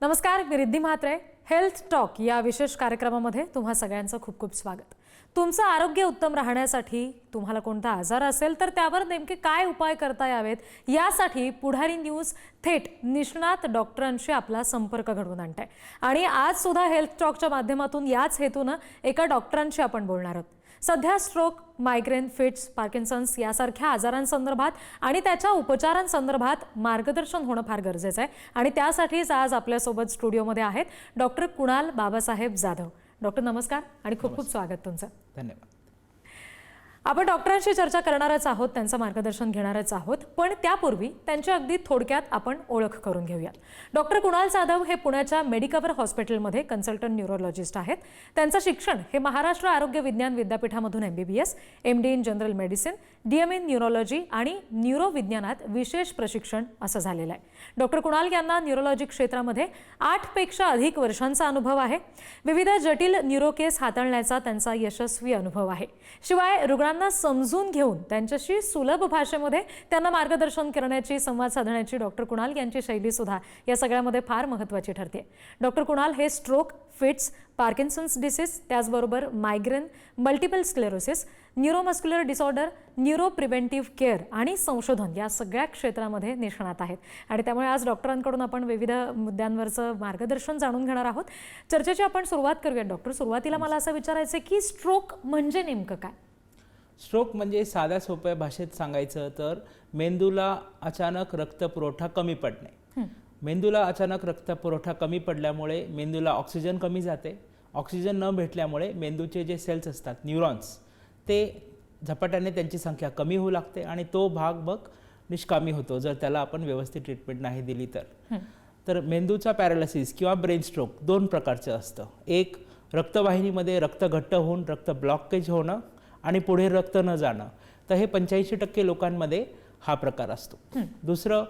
नमस्कार, मी Riddhi Mhatre. Health talk या विशेष कार्यक्रमामध्ये तुम्हा सगळ्यांचं खूप खूप स्वागत. तुमचं आरोग्य उत्तम राहण्यासाठी तुम्हाला कोणता आजार असेल तर त्यावर नेमके काय उपाय करता यावेत यासाठी पुढारी न्यूज थेट निष्णात डॉक्टरांशी आपला संपर्क घडवून आणते. आणि आज सुद्धा हेल्थ टॉकच्या माध्यमातून याच हेतूनं एका डॉक्टरांशी आपण बोलणार आहोत. सध्या स्ट्रोक, मायग्रेन, फिट्स, पार्किन्सन्स यासारख्या आजारांसंदर्भात आणि त्याच्या उपचारांसंदर्भात मार्गदर्शन होणं फार गरजेचं आहे. आणि त्यासाठीच आज आपल्यासोबत स्टुडिओमध्ये आहेत डॉक्टर कुणाल बाबासाहेब जाधव. डॉक्टर नमस्कार आणि खूप खूप स्वागत तुमचं. धन्यवाद. आपण डॉक्टरांशी चर्चा करणारच आहोत, त्यांचं मार्गदर्शन घेणारच आहोत, पण त्यापूर्वी त्यांची अगदी थोडक्यात आपण ओळख करून घेऊयात. डॉक्टर कुणाल जाधव हे पुण्याच्या मेडिकवर हॉस्पिटलमध्ये कन्सल्टंट न्यूरोलॉजिस्ट आहेत. त्यांचं शिक्षण हे महाराष्ट्र आरोग्य विज्ञान विद्यापीठामधून MBBS, MD in general medicine, DM in neurology आणि न्यूरोविज्ञानात विशेष प्रशिक्षण असं झालेलं आहे. डॉक्टर कुणाल यांना न्यूरोलॉजी क्षेत्रामध्ये 8 पेक्षा अधिक वर्षांचा अनुभव आहे. विविध जटिल न्यूरो केस हाताळण्याचा त्यांचा यशस्वी अनुभव आहे. शिवाय रुग्णांना समजून घेऊन त्यांच्याशी सुलभ भाषेमध्ये त्यांना मार्गदर्शन करण्याची, संवाद साधण्याची डॉक्टर कुणाल यांची शैली सुद्धा या सगळ्यामध्ये फार महत्त्वाची ठरते. डॉक्टर कुणाल हे स्ट्रोक, फिट्स, पार्किन्सन्स डिसीज, त्याचबरोबर migraine, multiple sclerosis, neuromuscular disorder, neuro preventive care आणि संशोधन या सगळ्या क्षेत्रामध्ये निष्णात आहेत. आणि त्यामुळे आज डॉक्टरांकडून आपण विविध मुद्द्यांवरचं मार्गदर्शन जाणून घेणार आहोत. चर्चेची आपण सुरुवात करूया. डॉक्टर, सुरुवातीला मला असं विचारायचं आहे की स्ट्रोक म्हणजे नेमकं काय? स्ट्रोक म्हणजे साध्या सोप्या भाषेत सांगायचं तर मेंदूला अचानक रक्तपुरवठा कमी पडणे. मेंदूला अचानक रक्तपुरवठा कमी पडल्यामुळे मेंदूला ऑक्सिजन कमी जाते. ऑक्सिजन न भेटल्यामुळे मेंदूचे जे सेल्स असतात, न्यूरॉन्स, ते झपाट्याने त्यांची संख्या कमी होऊ लागते आणि तो भाग मग निष्कामी होतो जर त्याला आपण व्यवस्थित ट्रीटमेंट नाही दिली तर. तर मेंदूचा पॅरालिसिस किंवा ब्रेन स्ट्रोक 2 प्रकारचं असतं. एक, रक्तवाहिनीमध्ये रक्त घट्ट होऊन रक्त ब्लॉकेज होणं आणि पुढे रक्त न जाणं. तर हे 85% लोकांमध्ये हा प्रकार असतो. दुसरं,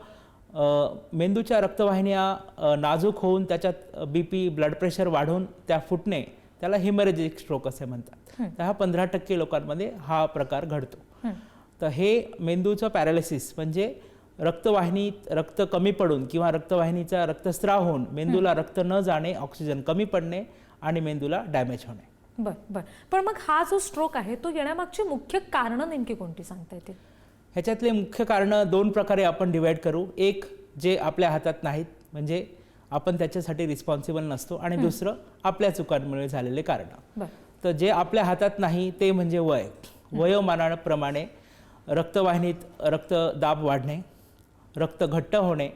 मेंदूच्या रक्तवाहिन्या नाजूक होऊन त्याच्यात BP, ब्लड प्रेशर वाढून त्या फुटणे, त्याला हिमरेजिक स्ट्रोक असे म्हणतात. तर हा 15% लोकांमध्ये हा प्रकार घडतो. तर हे मेंदूचं पॅरालिसिस म्हणजे रक्तवाहिनीत रक्त कमी पडून किंवा रक्तवाहिनीचा रक्तस्राव होऊन मेंदूला रक्त न जाणे, ऑक्सिजन कमी पडणे आणि मेंदूला डॅमेज होणे. बर. पण मग हा जो स्ट्रोक आहे तो येण्यामागची मुख्य कारणं नेमकी कोणती सांगता येतील? ह्याच्यातले मुख्य कारणं 2 प्रकारे आपण डिवाइड करू. एक, जे आपल्या हातात नाहीत म्हणजे आपण त्याच्यासाठी रिस्पॉन्सिबल नसतो, आणि दुसरं आपल्या चुकांमुळे झालेले कारण. तर जे आपल्या हातात नाही ते म्हणजे वयोमानाप्रमाणे रक्तवाहिनीत रक्तदाब वाढणे, रक्त घट्ट होणे,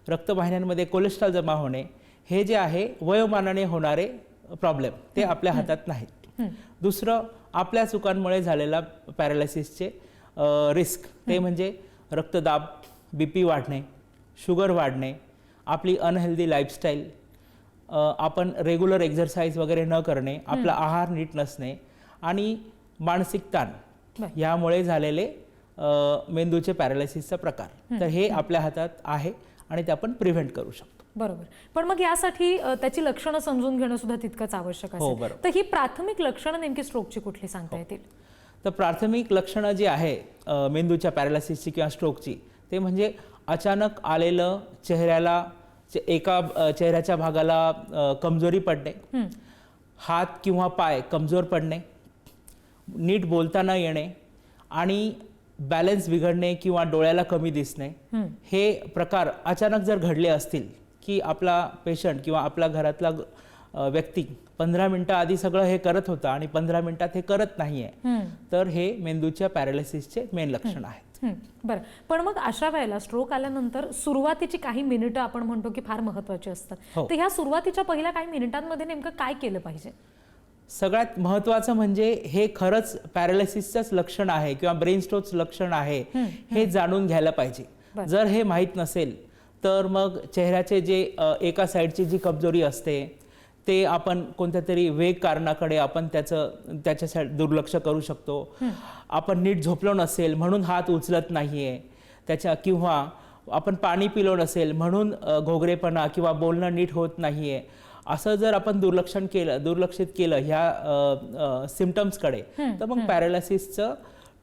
रक्तवाहिन्यांमध्ये कोलेस्ट्रॉल जमा होणे, हे जे आहे वयोमानाने होणारे प्रॉब्लेम, ते आपल्या हातात नाहीत. दुसरं, आपल्या चुकांमुळे झालेला पॅरालिसिसचे रिस्क, ते म्हणजे रक्तदाब, BP वाढणे, शुगर वाढणे, आपली अनहेल्दी लाईफस्टाईल, आपण रेग्युलर एक्झरसाइज वगैरे न करणे, आपला आहार नीट नसणे आणि मानसिक ताण, यामुळे झालेले मेंदूचे पॅरालिसिसचा प्रकार. तर हे आपल्या हातात आहे आणि ते आपण प्रिव्हेंट करू शकतो. बरोबर. पण मग यासाठी त्याची लक्षणं समजून घेणं सुद्धा तितकंच आवश्यक असेल. तर ही प्राथमिक लक्षणं नेमकी स्ट्रोकची कुठली सांगता येतील? तर प्राथमिक लक्षणं जी आहे मेंदूच्या पॅरालिसिसची किंवा स्ट्रोकची, ते म्हणजे अचानक आलेलं चेहऱ्याला, एका चेहऱ्याच्या भागाला कमजोरी पडणे, हात किंवा पाय कमजोर पडणे, नीट बोलता न येणे आणि बॅलन्स बिघडणे किंवा डोळ्याला कमी दिसणे, हे प्रकार अचानक जर घडले असतील की आपला पेशंट किंवा आपला घरातला व्यक्ती 15 मिनिटं आधी सगळं हे करत होता आणि 15 मिनिटात हे करत नाहीये, तर हे मेंदूच्या पॅरालिसिसचे मेन लक्षण आहेत. बरं. पण मग अशा वेळेला स्ट्रोक आल्यानंतर सुरुवातीची काही मिनिटं आपण म्हणतो की फार महत्त्वाची असतात. तर ह्या सुरुवातीच्या पहिल्या काही मिनिटांमध्ये नेमकं काय केलं पाहिजे? सगळ्यात महत्त्वाचं म्हणजे हे खरंच पॅरालिसिसचंच लक्षण आहे किंवा ब्रेन स्ट्रोकचं लक्षण आहे हे जाणून घ्यायला पाहिजे. जर हे माहीत नसेल तर मग चेहऱ्याचे जे एका साईडची जी कमजोरी असते ते आपण कोणत्या तरी वेग कारणाकडे आपण त्याच्या दुर्लक्ष करू शकतो. आपण नीट झोपलो नसेल म्हणून हात उचलत नाहीये किंवा आपण पाणी पिलो नसेल म्हणून घोगरेपणा किंवा बोलणं नीट होत नाहीये, असं जर आपण दुर्लक्षित केलं ह्या सिम्पटम्सकडे, तर मग पॅरालिसिसचं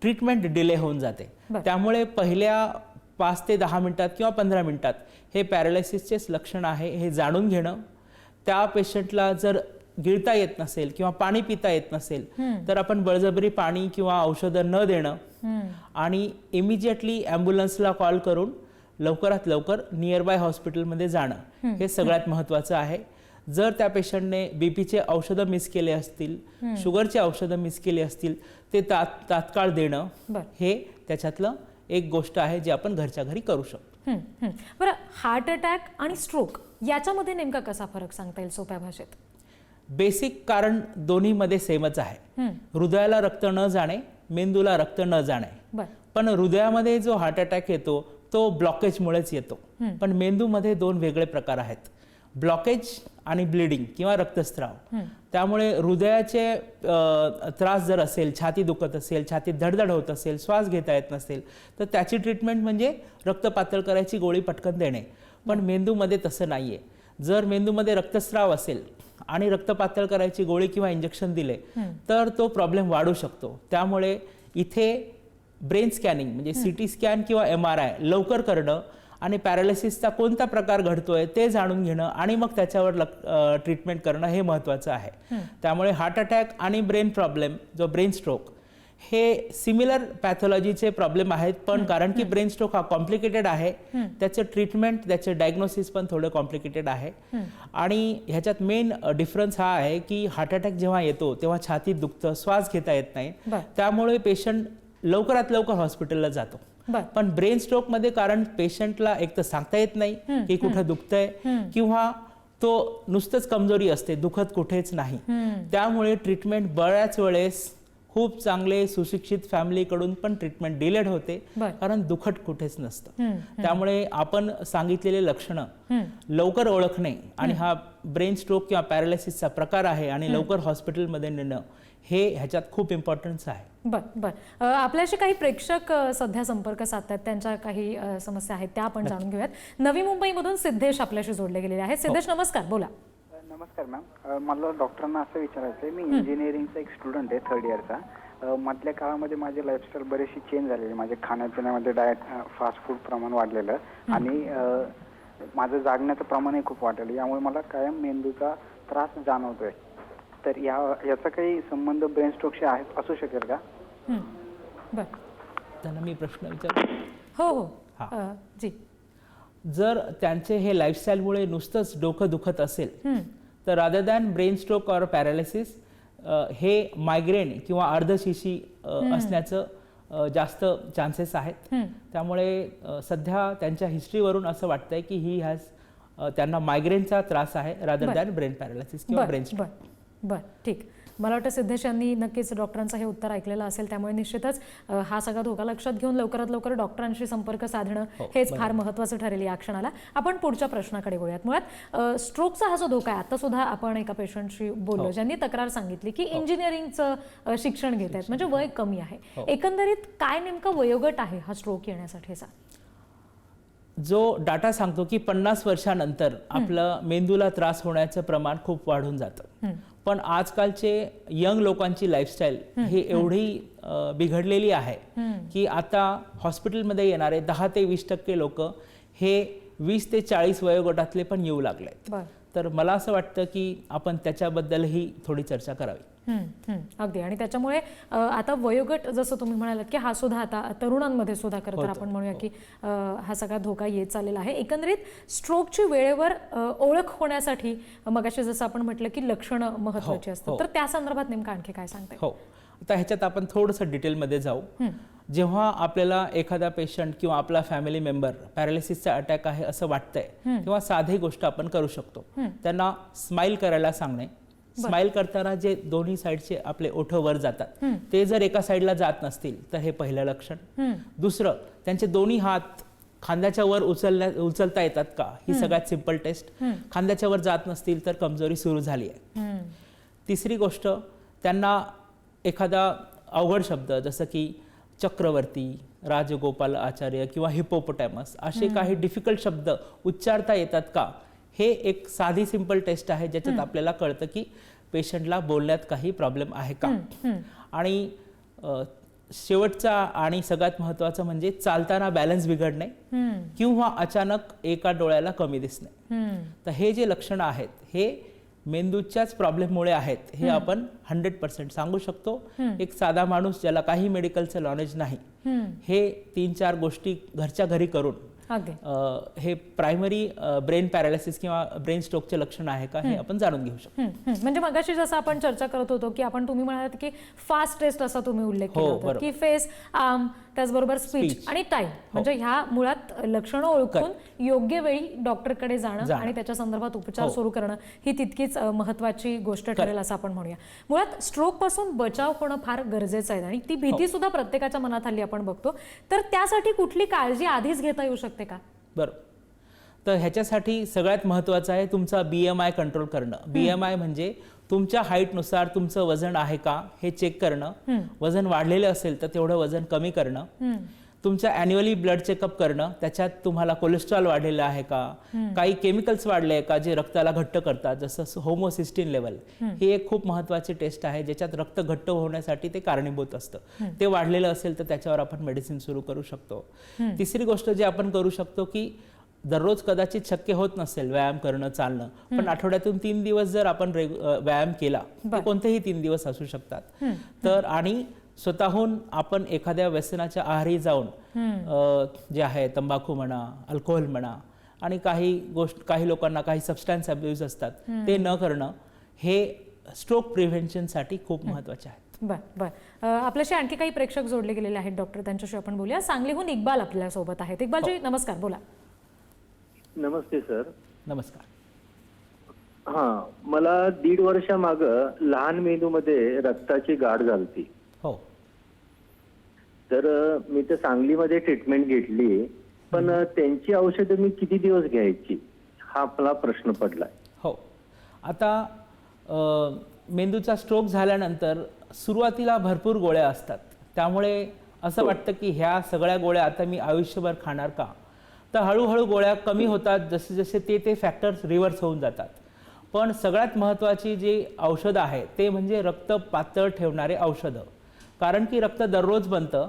ट्रीटमेंट डिले होऊन जाते. त्यामुळे पहिल्या 5 ते 10 मिनिटात किंवा 15 मिनिटात हे पॅरालिसिसचेच लक्षण आहे हे जाणून घेणं. त्या पेशंटला जर गिळता येत नसेल किंवा पाणी पिता येत नसेल तर आपण बळजबरी पाणी किंवा औषधं न देणं आणि इमिजिएटली ॲम्ब्युलन्सला कॉल करून लवकरात लवकर नियर बाय हॉस्पिटलमध्ये जाणं हे सगळ्यात महत्त्वाचं आहे. जर त्या पेशंटने बीपीचे औषधं मिस केले असतील, शुगरचे औषधं मिस केली असतील, ते तात्काळ देणं हे त्याच्यातलं एक गोष्ट आहे जी आपण घरच्या घरी करू शकतो. बरं, हार्ट अटॅक आणि स्ट्रोक याच्यामध्ये नेमका कसा फरक सांगता येईल सोप्या भाषेत? बेसिक कारण दोन्हीमध्ये सेमच आहे. हृदयाला रक्त न जाणे, मेंदूला रक्त न जाणे. पण हृदयामध्ये जो हार्ट अटॅक येतो तो ब्लॉकेजमुळेच येतो. पण मेंदूमध्ये दोन वेगळे प्रकार आहेत, ब्लॉकेज आणि ब्लिडिंग किंवा रक्तस्राव. त्यामुळे हृदयाचे त्रास जर असेल, छाती दुखत असेल, छातीत धडधड होत असेल, श्वास घेता येत नसेल तर त्याची ट्रीटमेंट म्हणजे रक्त पातळ करायची गोळी पटकन देणे. पण मेंदूमध्ये तसं नाहीये. जर मेंदूमध्ये रक्तस्राव असेल आणि रक्त पातळ करायची गोळी किंवा इंजेक्शन दिले तर तो प्रॉब्लेम वाढू शकतो. त्यामुळे इथे ब्रेन स्कॅनिंग म्हणजे CT स्कॅन किंवा MRI लवकर करणं आणि पॅरालिसिसचा कोणता प्रकार घडतोय ते जाणून घेणं आणि मग त्याच्यावर ट्रीटमेंट करणं हे महत्त्वाचं आहे. त्यामुळे हार्ट अटॅक आणि ब्रेन प्रॉब्लेम जो ब्रेन स्ट्रोक हे सिमिलर पॅथॉलॉजीचे प्रॉब्लेम आहेत. पण कारण की ब्रेन स्ट्रोक हा कॉम्प्लिकेटेड आहे, त्याचं ट्रीटमेंट त्याचे डायग्नोसिस पण थोडं कॉम्प्लिकेटेड आहे. आणि ह्याच्यात मेन डिफरन्स हा आहे की हार्ट अटॅक जेव्हा येतो तेव्हा छातीत दुखतं, श्वास घेता येत नाही, त्यामुळे पेशंट लवकरात लवकर हॉस्पिटलला जातो. पण ब्रेन स्ट्रोक मध्ये कारण पेशंटला एक तर सांगता येत नाही की कुठं दुखतंय किंवा तो नुसतंच कमजोरी असते, दुखत कुठेच नाही. त्यामुळे ट्रीटमेंट बऱ्याच वेळेस खूप चांगले सुशिक्षित फॅमिलीकडून पण ट्रीटमेंट डिलेड होते कारण दुखत कुठेच नसतं. त्यामुळे आपण सांगितलेले लक्षणं लवकर ओळखणे आणि हा ब्रेन स्ट्रोक किंवा पॅरालिसिसचा प्रकार आहे आणि लवकर हॉस्पिटलमध्ये नेणं हे ह्याच्यात खूप इम्पॉर्टन्स आहे. आपल्याशी काही प्रेक्षक सध्या संपर्क साधतात, त्यांच्या काही समस्या आहेत त्या आपण जाणून घेऊयात. नवी मुंबईमधून सिद्धेश आपल्याशी जोडले गेलेले आहेत. सिद्धेश, नमस्कार, बोला. नमस्कार मॅम, मला डॉक्टरांना असं विचारायचं आहे, मी इंजिनिअरिंगचा एक स्टुडंट आहे, 3rd इयरचा. मधल्या काळामध्ये माझी लाईफस्टाईल बरीचशी चेंज झालेली. माझ्या खाण्यापिण्यामध्ये डाएट फास्ट फूड प्रमाण वाढलेलं आणि माझं जागण्याचं प्रमाणही खूप वाढलेलं. यामुळे मला कायम मेंदूचा त्रास जाणवतोय. तर याचा काही संबंध ब्रेन स्ट्रोकशी असू शकेल का? त्यांना मी प्रश्न विचारतो. हो जी. जर त्यांचे हे लाईफस्टाईलमुळे नुसतंच डोकं दुखत असेल तर rather than brain stroke or paralysis हे मायग्रेन किंवा अर्धशिशी असण्याचं जास्त चान्सेस आहेत. त्यामुळे सध्या त्यांच्या हिस्ट्रीवरून असं वाटतंय की ही त्यांना मायग्रेनचा त्रास आहे रादर दॅन ब्रेन पॅरालिसिस किंवा ब्रेन स्ट्रोक. ठीक. मला वाटतं सिद्धेश यांनी नक्कीच डॉक्टरांचं हे उत्तर ऐकलेलं असेल. त्यामुळे निश्चितच हा सगळा धोका लक्षात घेऊन लवकरात लवकर डॉक्टरांशी संपर्क साधणं हेच फार महत्त्वाचं ठरेल या क्षणाला. आपण पुढच्या प्रश्नाकडे वळूयात. मुळात स्ट्रोकचा हा जो धोका आहे, आता सुद्धा आपण एका पेशंटशी बोललो ज्यांनी तक्रार सांगितली की इंजिनिअरिंगचं शिक्षण घेत आहेत, म्हणजे वय कमी आहे. एकंदरीत काय नेमकं वयोगट आहे हा स्ट्रोक येण्यासाठीचा? जो डाटा सांगतो की 50 वर्षानंतर आपलं मेंदूला त्रास होण्याचं प्रमाण खूप वाढून जातं. पण आजकालचे यंग लोकांची लाईफस्टाईल ही एवढी बिघडलेली आहे की आता हॉस्पिटलमध्ये येणारे 10 ते 20% लोक हे 20 ते 40 वयोगटातले पण येऊ लागलेत. तर मला असं वाटतं की आपण त्याच्याबद्दलही थोडी चर्चा करावी. अगदी. आणि त्याच्यामुळे आता वयोगट जसं तुम्ही म्हणालात की हा सुद्धा आता तरुणांमध्ये सुद्धा खरं तर आपण म्हणूया की हा सगळा धोका येत चाललेला आहे. एकंदरीत स्ट्रोकची वेळेवर ओळख होण्यासाठी मगाशी जसं आपण म्हटलं की लक्षणं महत्त्वाची असतात, तर त्या संदर्भात नेमकं आणखी काय सांगताय? आता ह्याच्यात आपण थोडंसं डिटेलमध्ये जाऊ. जेव्हा आपल्याला एखादा पेशंट किंवा आपला फॅमिली मेंबर पॅरालिसिसचा अटॅक आहे असं वाटतंय तेव्हा साधी गोष्ट आपण करू शकतो. त्यांना स्माईल करायला सांगणे. स्माईल करताना जे दोन्ही साईडचे आपले ओठ वर जातात ते जर एका साईडला जात नसतील तर हे पहिलं लक्षण. दुसरं, त्यांचे दोन्ही हात खांद्याच्या वर उचलता येतात का, ही सगळ्यात सिंपल टेस्ट. खांद्याच्या वर जात नसतील तर कमजोरी सुरू झाली आहे. तिसरी गोष्ट, त्यांना एखादा अवघड शब्द जसं की चक्रवर्ती, राजगोपाल आचार्य किंवा हिपोपोटॅमस असे काही डिफिकल्ट शब्द उच्चारता येतात का, हे एक साधी सिंपल टेस्ट आहे ज्याच्यात आपल्याला कळतं की पेशंटला बोलण्यात काही प्रॉब्लेम आहे का. आणि शेवटचा आणि सगळ्यात महत्त्वाचं म्हणजे चालताना बॅलन्स बिघडणे किंवा अचानक एका डोळ्याला कमी दिसणे. तर हे जे लक्षणं आहेत हे मेंदूच्याच प्रॉब्लेममुळे आहेत हे आपण 100% सांगू शकतो. एक साधा माणूस ज्याला काही मेडिकलचं नॉलेज नाही हे 3-4 गोष्टी घरच्या घरी करून हे प्रायमरी ब्रेन पॅरालिसिस किंवा ब्रेन स्ट्रोकचे लक्षण आहे का हे आपण जाणून घेऊ शकतो. म्हणजे मगाशी जसं आपण चर्चा करत होतो की तुम्ही म्हणालात की फास्ट टेस्ट असा तुम्ही उल्लेख केला होता की फेस, आर्म, त्याचबरोबर स्पीच आणि टाइम, म्हणजे ह्या मुळात लक्षणं ओळखून योग्य वेळी डॉक्टरकडे जाणं आणि त्याच्या संदर्भात उपचार सुरू करणं ही तितकीच महत्त्वाची गोष्ट ठरेल असं आपण म्हणूया. मुळात स्ट्रोक पासून बचाव होणं फार गरजेचं आहे आणि ती भीती सुद्धा प्रत्येकाच्या मनात हल्ली आपण बघतो. तर त्यासाठी कुठली काळजी आधीच घेता येऊ शकते का? बरं, तर ह्याच्यासाठी सगळ्यात महत्त्वाचं आहे तुमचा BMI कंट्रोल करणं. BMI म्हणजे तुमच्या हाईटनुसार तुमचं वजन आहे का हे चेक करणं. वजन वाढलेलं असेल तर तेवढं वजन कमी करणं. तुमच्या ॲन्युअली ब्लड चेकअप करणं, त्याच्यात तुम्हाला कोलेस्ट्रॉल वाढलेलं आहे का, काही केमिकल्स वाढले आहे का जे रक्ताला घट्ट करतात, जसं होमोसिस्टीन लेवल. ही एक खूप महत्त्वाची टेस्ट आहे ज्याच्यात रक्त घट्ट होण्यासाठी ते कारणीभूत असतं. ते वाढलेलं असेल तर त्याच्यावर आपण मेडिसिन सुरू करू शकतो. तिसरी गोष्ट जी आपण करू शकतो की दररोज कदाचित शक्य होत नसेल व्यायाम करणं, चालणं, पण आठवड्यातून 3 दिवस जर आपण व्यायाम केला, कोणतेही 3 दिवस असू शकतात, तर आणि स्वतःहून आपण एखाद्या व्यसनाच्या आहारी जाऊन जे आहे तंबाखू म्हणा, अल्कोहोल म्हणा आणि काही लोकांना काही सबस्टन्स अब्यूज असतात ते न करणं हे स्ट्रोक प्रिव्हेन्शनसाठी खूप महत्त्वाचे आहे. बर, आपल्याशी आणखी काही प्रेक्षक जोडले गेलेले आहेत डॉक्टर, त्यांच्याशी आपण बोलूया. सांगलीहून इक्बाल आपल्या सोबत आहेत. इक्बालजी नमस्कार, बोला. नमस्ते सर. नमस्कार. हा, मला 1.5 वर्षामाग लहान मेंदूमध्ये रक्ताची गाठ झालती. हो. तर मी तर सांगलीमध्ये ट्रीटमेंट घेतली, पण त्यांची औषधं मी किती दिवस घ्यायची हा आपला प्रश्न पडलाय. हो, आता मेंदूचा स्ट्रोक झाल्यानंतर सुरुवातीला भरपूर गोळ्या असतात, त्यामुळे असं वाटतं की ह्या सगळ्या गोळ्या आता मी आयुष्यभर खाणार का. तर हळूहळू गोळ्या कमी होतात, जसे जसे ते फॅक्टर्स रिव्हर्स होऊन जातात. पण सगळ्यात महत्त्वाची जी औषधं आहे ते म्हणजे रक्त पातळ ठेवणारे औषधं. कारण की रक्त दररोज बनतं,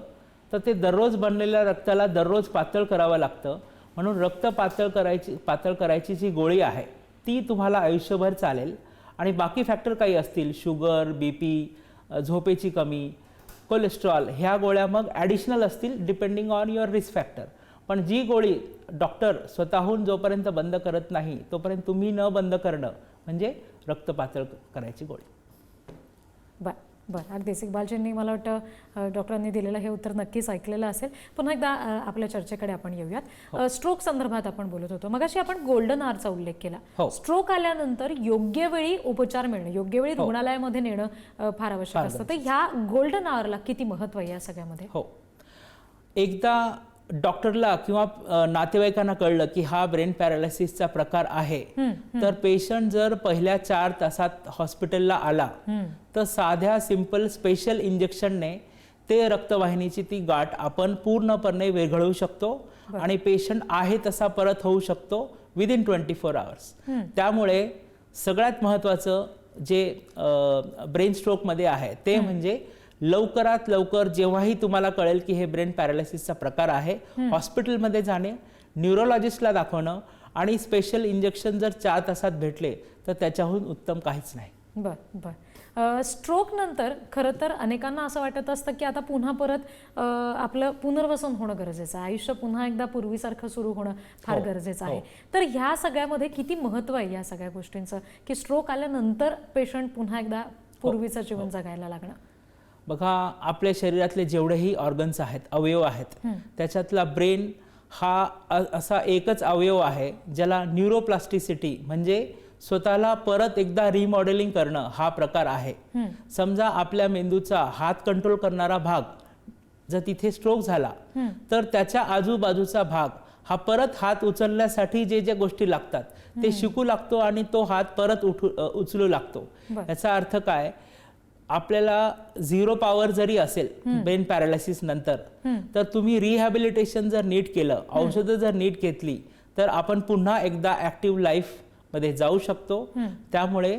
तर ते दररोज बनलेल्या रक्ताला दररोज पातळ करावं लागतं. म्हणून रक्त पातळ करायची जी गोळी आहे ती तुम्हाला आयुष्यभर चालेल. आणि बाकी फॅक्टर काही असतील, शुगर, BP, झोपेची कमी, कोलेस्ट्रॉल, ह्या गोळ्या मग ॲडिशनल असतील depending on your risk factor. पण जी गोळी डॉक्टर स्वतःहून जोपर्यंत बंद करत नाही तोपर्यंत तुम्ही न बंद करणं म्हणजे रक्त पातळ करायची गोळी. बरं, अगदीच इक्बालजींनी मला वाटतं डॉक्टरांनी दिलेलं हे उत्तर नक्कीच ऐकलेलं असेल. पुन्हा एकदा आपल्या चर्चेकडे आपण येऊयात. स्ट्रोक संदर्भात आपण बोलत होतो, मगाशी आपण गोल्डन आवरचा उल्लेख केला. स्ट्रोक आल्यानंतर योग्य वेळी उपचार मिळणं, योग्य वेळी रुग्णालयामध्ये नेणं फार आवश्यक असतं. तर ह्या गोल्डन आवरला किती महत्त्व आहे या सगळ्यामध्ये? हो, एकदा डॉक्टरला किंवा नातेवाईकांना कळलं की हा ब्रेन पॅरालिसिसचा प्रकार आहे, तर पेशंट जर पहिल्या 4 तासात हॉस्पिटलला आला तर साध्या सिंपल स्पेशल इंजेक्शनने ते रक्तवाहिनीची ती गाठ आपण पूर्णपणे विरघळवू शकतो आणि पेशंट आहे तसा परत होऊ शकतो विदिन 24 आवर्स. त्यामुळे सगळ्यात महत्त्वाचं जे ब्रेन स्ट्रोकमध्ये आहे ते म्हणजे लवकरात लवकर जेव्हाही तुम्हाला कळेल की हे ब्रेन पॅरालिसिसचा प्रकार आहे, हॉस्पिटलमध्ये जाणे, न्यूरोलॉजिस्टला दाखवणं आणि स्पेशल इंजेक्शन जर 4 तासात भेटले तर त्याच्याहून उत्तम काहीच नाही. बरं, स्ट्रोक नंतर खरं तर अनेकांना असं वाटत असतं की आता पुन्हा परत आपलं पुनर्वसन होणं गरजेचं आहे, आयुष्य पुन्हा एकदा पूर्वीसारखं सुरू होणं फार गरजेचं आहे. तर ह्या सगळ्यामध्ये किती महत्त्व आहे या सगळ्या गोष्टींचं की स्ट्रोक आल्यानंतर पेशंट पुन्हा एकदा पूर्वीचं जीवन जगायला लागणं? बघा, आपल्या शरीरातले जेवढेही ऑर्गन्स आहेत, अवयव आहेत, त्याच्यातला ब्रेन हा असा एकच अवयव आहे ज्याला न्यूरोप्लास्टिसिटी म्हणजे स्वतःला परत एकदा रिमॉडेलिंग करणं हा प्रकार आहे. समजा आपल्या मेंदूचा हात कंट्रोल करणारा भाग जर तिथे स्ट्रोक झाला तर त्याच्या आजूबाजूचा भाग हा परत हात उचलण्यासाठी जे जे गोष्टी लागतात ते शिकू लागतो आणि तो हात परत उचलू लागतो. याचा अर्थ काय, आपल्याला 0 पॉवर जरी असेल ब्रेन पॅरालिसिस नंतर, तर तुम्ही रिहॅबिलिटेशन जर नीट केलं, औषधं जर नीट घेतली तर आपण पुन्हा एकदा ॲक्टिव्ह लाईफ मध्ये जाऊ शकतो. त्यामुळे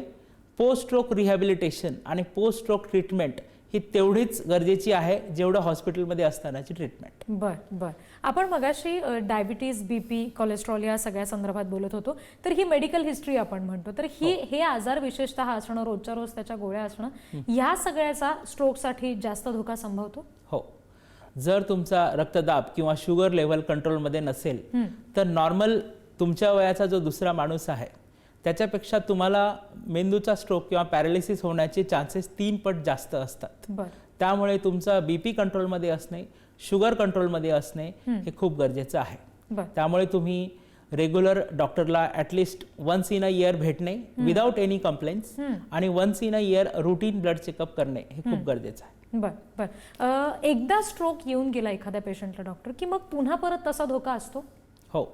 पोस्ट स्ट्रोक रिहॅबिलिटेशन आणि पोस्ट स्ट्रोक ट्रीटमेंट ही तेवढीच गरजेची आहे जेवढं हॉस्पिटलमध्ये असतानाची ट्रीटमेंट. बर. आपण मगाशी डायबिटीज, बीपी, कोलेस्ट्रॉल या सगळ्या संदर्भात बोलत होतो. तर ही मेडिकल हिस्ट्री आपण म्हणतो, तर हे आजार विशेषतः असणं, रोजच्या रोज त्याच्या गोळ्या असणं, या सगळ्याचा स्ट्रोकसाठी जास्त धोका संभवतो? हो. जर तुमचा रक्तदाब किंवा शुगर लेवल कंट्रोलमध्ये नसेल तर नॉर्मल तुमच्या वयाचा जो दुसरा माणूस आहे त्याच्यापेक्षा तुम्हाला मेंदूचा स्ट्रोक किंवा पॅरालिसिस होण्याचे चान्सेस 3 पट जास्त असतात. बर. त्यामुळे तुमचा बीपी कंट्रोलमध्ये असणे, शुगर कंट्रोलमध्ये असणे हे खूप गरजेचं आहे. बर. त्यामुळे तुम्ही रेग्युलर डॉक्टरला at least once in a year भेटणे विदाउट एनी कंप्लेंट्स आणि once in a year routine blood checkup करणे हे खूप गरजेचं आहे. बर. एकदा स्ट्रोक येऊन गेला एखाद्या पेशंटला डॉक्टर, की मग पुन्हा परत तसा धोका असतो? हो.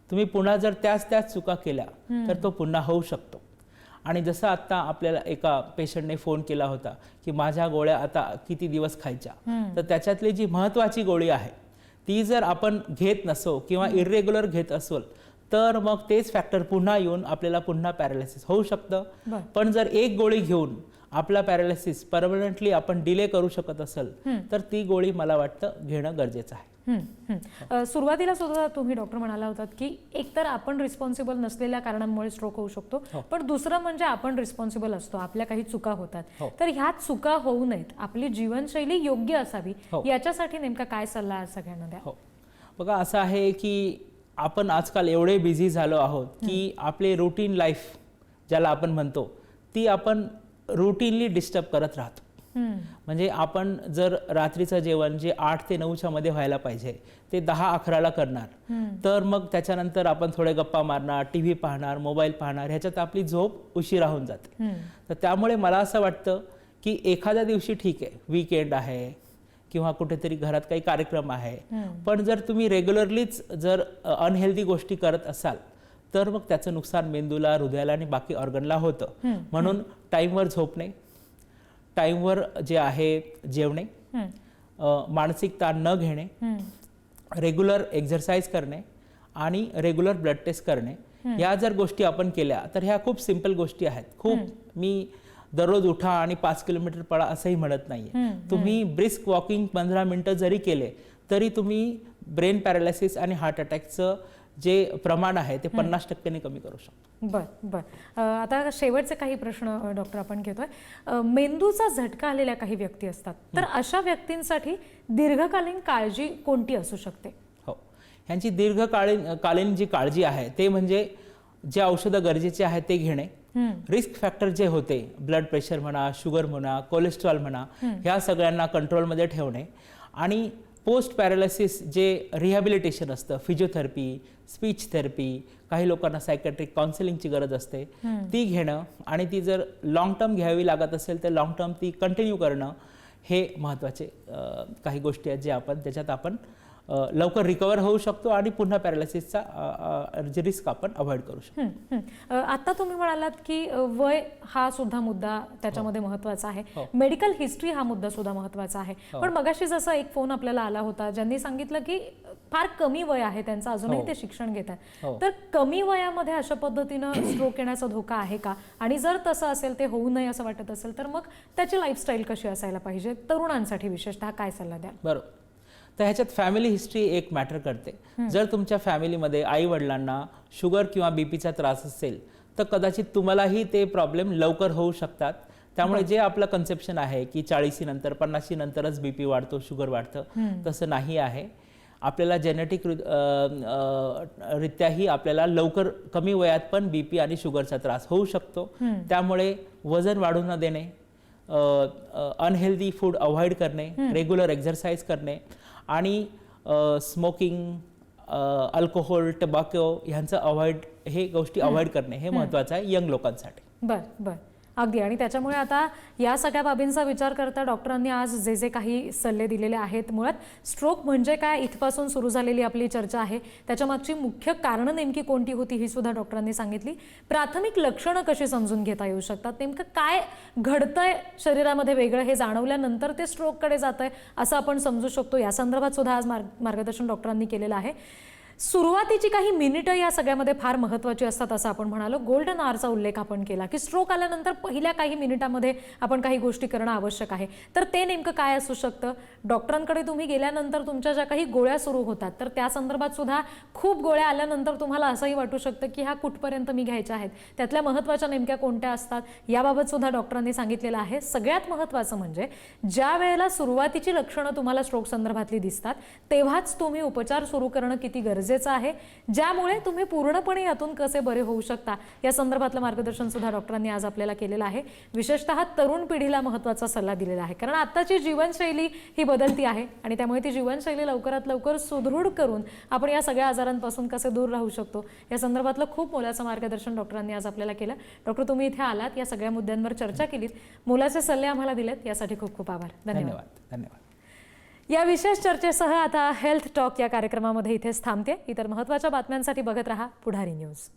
तुम्ही पुन्हा जर त्याच चुका केल्या तर तो पुन्हा होऊ शकतो. आणि जसं आता आपल्याला एका पेशंटने फोन केला होता की माझ्या गोळ्या आता किती दिवस खायच्या, तर त्याच्यातली जी महत्त्वाची गोळी आहे ती जर आपण घेत नसो किंवा इरेग्युलर घेत असोल तर मग तेच फॅक्टर पुन्हा येऊन आपल्याला पुन्हा पॅरालिसिस होऊ शकतं. पण जर एक गोळी घेऊन आपला पॅरालिसिस परमनंटली आपण डिले करू शकत असेल तर ती गोळी मला वाटतं घेणं गरजेचं आहे. सुरुवातीला सुद्धा तुम्ही डॉक्टर म्हणाला होतात की एकतर आपण रिस्पॉन्सिबल नसलेल्या कारणांमुळे स्ट्रोक होऊ शकतो, पण दुसरं म्हणजे आपण रिस्पॉन्सिबल असतो, आपल्या काही चुका होतात. तर ह्या चुका होऊ नयेत, आपली जीवनशैली योग्य असावी, याच्यासाठी नेमका काय सल्ला आज सगळ्यांना द्या? बघा, असं आहे की आपण आजकाल एवढे बिझी झालो आहोत की आपले रुटीन लाईफ ज्याला आपण म्हणतो ती आपण रुटीनली डिस्टर्ब करत राहतो. म्हणजे आपण जर रात्रीचं जेवण जे 8 ते 9च्या मध्ये व्हायला पाहिजे ते 10-11ला करणार, तर मग त्याच्यानंतर आपण थोडे गप्पा मारणार, टीव्ही पाहणार, मोबाईल पाहणार, ह्याच्यात आपली झोप उशिरा होऊन जाते. तर त्यामुळे मला असं वाटतं की एखाद्या दिवशी ठीक आहे, वीकेंड आहे किंवा कुठेतरी घरात काही कार्यक्रम आहे, पण जर तुम्ही रेग्युलरलीच जर अनहेल्दी गोष्टी करत असाल तर मग त्याचं नुकसान मेंदूला, हृदयाला आणि बाकी ऑर्गनला होतं. म्हणून टाईमवर झोपणे, टाईमवर जे आहे जेवणे, मानसिक ताण न घेणे, रेग्युलर एक्झरसाइज करणे आणि रेग्युलर ब्लड टेस्ट करणे, या जर गोष्टी आपण केल्या तर ह्या खूप सिंपल गोष्टी आहेत. खूप मी दररोज उठा आणि 5 किलोमीटर पळा असंही म्हणत नाहीये. तुम्ही ब्रिस्क वॉकिंग 15 मिनिटं जरी केले तरी तुम्ही ब्रेन पॅरालिसिस आणि हार्ट अटॅकचं जे प्रमाण आहे ते 50% कमी करू शकतो. बर. आता शेवटचे काही प्रश्न डॉक्टर आपण घेतोय. मेंदूचा झटका आलेल्या काही व्यक्ती असतात, तर अशा व्यक्तींसाठी दीर्घकालीन काळजी कोणती असू शकते? हो, ह्यांची दीर्घकालीन जी काळजी आहे ते म्हणजे जे औषधं गरजेचे आहेत ते घेणे, रिस्क फॅक्टर जे होते, ब्लड प्रेशर म्हणा, शुगर म्हणा, कोलेस्ट्रॉल म्हणा, ह्या सगळ्यांना कंट्रोलमध्ये ठेवणे आणि पोस्ट पॅरालिसिस जे रिहॅबिलिटेशन असतं, फिजिओथेरपी, स्पीच थेरपी, काही लोकांना सायकॅट्रिक काउन्सिलिंगची गरज असते, ती घेणं आणि ती जर लॉंग टर्म घ्यावी लागत असेल तर लॉंग टर्म ती कंटिन्यू करणं, हे महत्त्वाचे काही गोष्टी आहेत जे आपण त्याच्यात आपण लवकर रिकवर होऊ शकतो आणि पुन्हा पॅरालिसिसचा जे रिस्क आपण अवॉइड करू शकतो. आता तुम्ही म्हणालात की वय हा सुद्धा मुद्दा त्याच्यामध्ये महत्त्वाचा आहे, मेडिकल हिस्ट्री हा मुद्दा सुद्धा महत्त्वाचा आहे. पण मगाशी जसा एक फोन आपल्याला आला होता ज्यांनी सांगितलं की फार कमी वय आहे त्यांचं, अजूनही ते शिक्षण घेत आहेत, तर कमी वयामध्ये अशा पद्धतीनं स्ट्रोक येण्याचा धोका आहे का? आणि जर तसं असेल, ते होऊ नये असं वाटत असेल, तर मग त्याची लाईफस्टाईल कशी असायला पाहिजे तरुणांसाठी विशेषतः, काय सल्ला द्याल? बरोबर. तर ह्याच्यात फॅमिली हिस्ट्री एक मॅटर करते. जर तुमच्या फॅमिलीमध्ये आई वडिलांना शुगर किंवा बीपीचा त्रास असेल तर कदाचित तुम्हालाही ते प्रॉब्लेम लवकर होऊ शकतात. त्यामुळे जे आपलं कन्सेप्शन आहे की 40 नंतर 50 नंतरच बीपी वाढतो, शुगर वाढतं, तसं नाही आहे. आपल्याला जेनेटिक रित्याही आपल्याला लवकर कमी वयात पण बीपी आणि शुगरचा त्रास होऊ शकतो. त्यामुळे वजन वाढू न देणे, अनहेल्दी फूड अवॉइड करणे, रेग्युलर एक्झरसाइज करणे आणि स्मोकिंग, अल्कोहोल, टबाको ह्यांचं हे गोष्टी अवॉइड करणे हे महत्त्वाचं आहे यंग लोकांसाठी. बर. अगदी. आणि त्याच्यामुळे आता या सगळ्या बाबींचा विचार करता डॉक्टरांनी आज जे जे काही सल्ले दिलेले आहेत, मुळात स्ट्रोक म्हणजे काय इथपासून सुरू झालेली आपली चर्चा आहे, त्याच्यामागची मुख्य कारणं नेमकी कोणती होती ही सुद्धा डॉक्टरांनी सांगितली. प्राथमिक लक्षणं कशी समजून घेता येऊ शकतात, नेमकं काय घडतंय शरीरामध्ये वेगळं हे जाणवल्यानंतर ते स्ट्रोककडे जातंय असं आपण समजू शकतो, या संदर्भात सुद्धा आज मार्गदर्शन डॉक्टरांनी केलेलं आहे. सुरुवातीची काही मिनिटं या सगळ्यामध्ये फार महत्त्वाची असतात असं आपण म्हणालो. गोल्डन आवरचा उल्लेख आपण केला की स्ट्रोक आल्यानंतर पहिल्या काही मिनिटांमध्ये आपण काही गोष्टी करणं आवश्यक आहे. तर ते नेमकं काय असू शकतं? डॉक्टरांकडे तुम्ही गेल्यानंतर तुमच्या ज्या काही गोळ्या सुरू होतात तर त्या संदर्भात सुद्धा खूप गोळ्या आल्यानंतर तुम्हाला असंही वाटू शकतं की ह्या कुठपर्यंत मी घ्यायच्या आहेत, त्यातल्या महत्त्वाच्या नेमक्या कोणत्या असतात याबाबत सुद्धा डॉक्टरांनी सांगितलेलं आहे. सगळ्यात महत्त्वाचं म्हणजे ज्या वेळेला सुरुवातीची लक्षणं तुम्हाला स्ट्रोक संदर्भातली दिसतात तेव्हाच तुम्ही उपचार सुरू करणं किती गरजेचं आहे, ज्यामुळे तुम्ही पूर्णपणे यातून कसे बरे होऊ शकता या संदर्भातलं मार्गदर्शन सुद्धा डॉक्टरांनी आज आपल्याला केलेलं आहे. विशेषतः तरुण पिढीला महत्त्वाचा सल्ला दिलेला आहे, कारण आताची जीवनशैली ही बदलती आहे आणि त्यामुळे ती जीवनशैली लवकरात लवकर सुदृढ करून आपण या सगळ्या आजारांपासून कसे दूर राहू शकतो या संदर्भातलं खूप मोलाचं मार्गदर्शन डॉक्टरांनी आज आपल्याला केलं. डॉक्टर, तुम्ही इथे आलात, या सगळ्या मुद्द्यांवर चर्चा केलीत, मोलाचे सल्ले आम्हाला दिलेत, यासाठी खूप खूप आभार. धन्यवाद. धन्यवाद. या विशेष चर्चेसह आता हेल्थ टॉक या कार्यक्रमामध्ये इथेच थांबते. इतर महत्त्वाच्या बातम्यांसाठी बघत रहा पुढारी न्यूज.